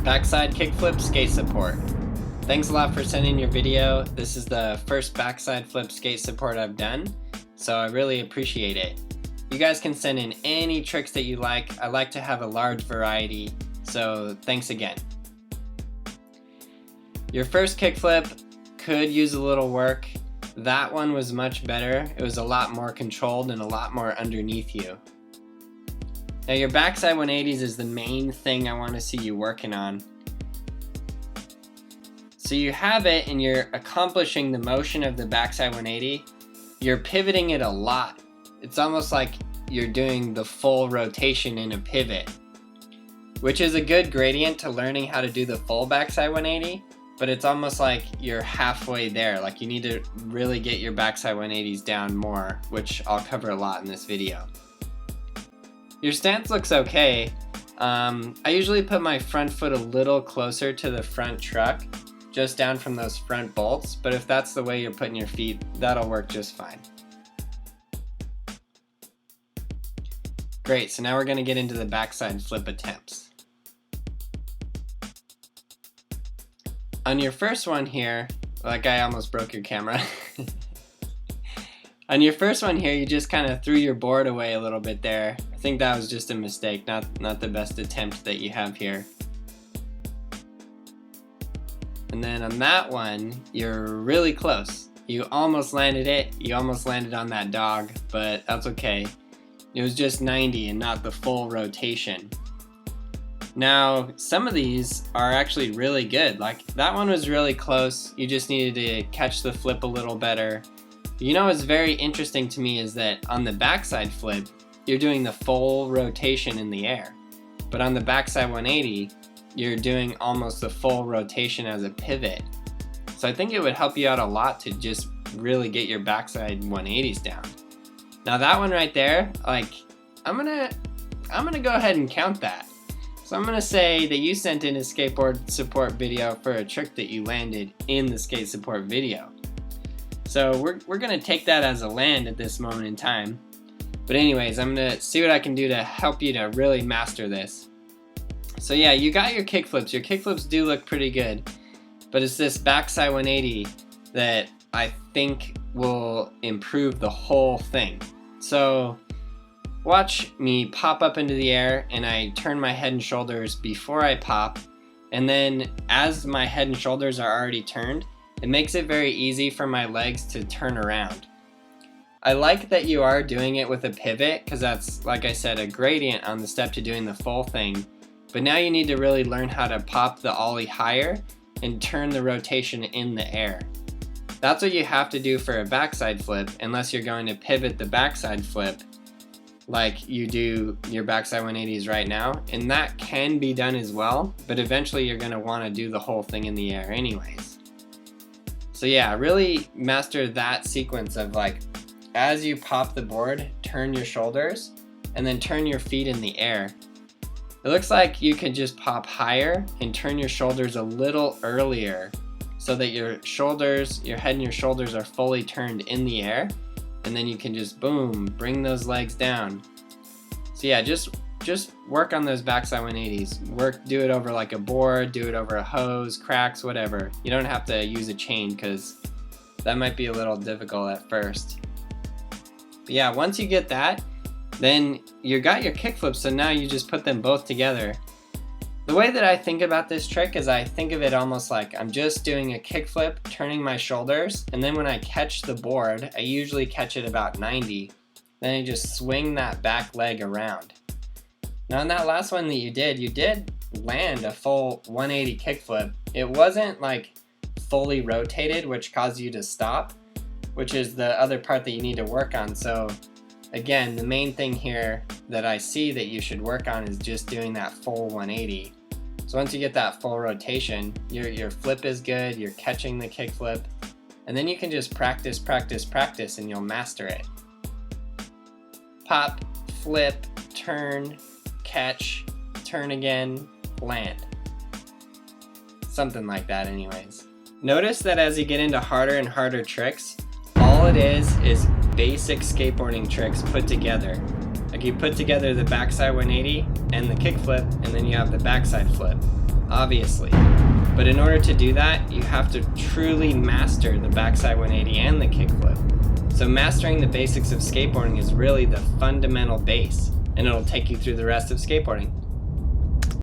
Backside kickflip skate support. Thanks a lot for sending your video. This is the first backside flip skate support I've done, so I really appreciate it. You guys can send in any tricks that you like. I like to have a large variety, so thanks again. Your first kickflip could use a little work. That one was much better. It was a lot more controlled and a lot more underneath you. Now your backside 180s is the main thing I want to see you working on. So you have it and you're accomplishing the motion of the backside 180. You're pivoting it a lot. It's almost like you're doing the full rotation in a pivot, which is a good gradient to learning how to do the full backside 180, but it's almost like you're halfway there. Like you need to really get your backside 180s down more, which I'll cover a lot in this video. Your stance looks okay. I usually put my front foot a little closer to the front truck, just down from those front bolts, but if that's the way you're putting your feet, that'll work just fine. Great, so now we're gonna get into the backside flip attempts. On your first one here, that guy almost broke your camera. On your first one here, you just kind of threw your board away a little bit there. I think that was just a mistake, not the best attempt that you have here. And then on that one, you're really close. You almost landed it. You almost landed on that dog, but that's okay. It was just 90 and not the full rotation. Now, some of these are actually really good. Like that one was really close. You just needed to catch the flip a little better. You know what's very interesting to me is that on the backside flip, you're doing the full rotation in the air. But on the backside 180, you're doing almost the full rotation as a pivot. So I think it would help you out a lot to just really get your backside 180s down. Now that one right there, like I'm gonna go ahead and count that. So I'm gonna say that you sent in a skateboard support video for a trick that you landed in the skate support video. So we're gonna take that as a land at this moment in time. But anyways, I'm gonna see what I can do to help you to really master this. So yeah, you got your kickflips. Your kickflips do look pretty good, but it's this backside 180 that I think will improve the whole thing. So watch me pop up into the air and I turn my head and shoulders before I pop, and then as my head and shoulders are already turned, it makes it very easy for my legs to turn around. I like that you are doing it with a pivot because that's, like I said, a gradient on the step to doing the full thing. But now you need to really learn how to pop the ollie higher and turn the rotation in the air. That's what you have to do for a backside flip unless you're going to pivot the backside flip like you do your backside 180s right now. And that can be done as well, but eventually you're going to want to do the whole thing in the air anyways. So yeah, really master that sequence of like, as you pop the board, turn your shoulders and then turn your feet in the air. It looks like you could just pop higher and turn your shoulders a little earlier so that your shoulders, your head and your shoulders are fully turned in the air, and then you can just boom, bring those legs down. So yeah, just work on those backside 180s. Do it over like a board, do it over a hose, cracks, whatever. You don't have to use a chain because that might be a little difficult at first. But yeah, once you get that, then you got your kickflips, so now you just put them both together. The way that I think about this trick is I think of it almost like I'm just doing a kickflip, turning my shoulders, and then when I catch the board, I usually catch it about 90. Then I just swing that back leg around. Now in that last one that you did land a full 180 kickflip. It wasn't like fully rotated, which caused you to stop, which is the other part that you need to work on. So again, the main thing here that I see that you should work on is just doing that full 180. So once you get that full rotation, your flip is good, you're catching the kickflip, and then you can just practice and you'll master it. Pop, flip, turn, catch, turn again, land. Something like that anyways. Notice that as you get into harder and harder tricks, all it is basic skateboarding tricks put together. Like you put together the backside 180 and the kickflip, and then you have the backside flip. obviously. But in order to do that, you have to truly master the backside 180 and the kickflip. So mastering the basics of skateboarding is really the fundamental base, and it'll take you through the rest of skateboarding.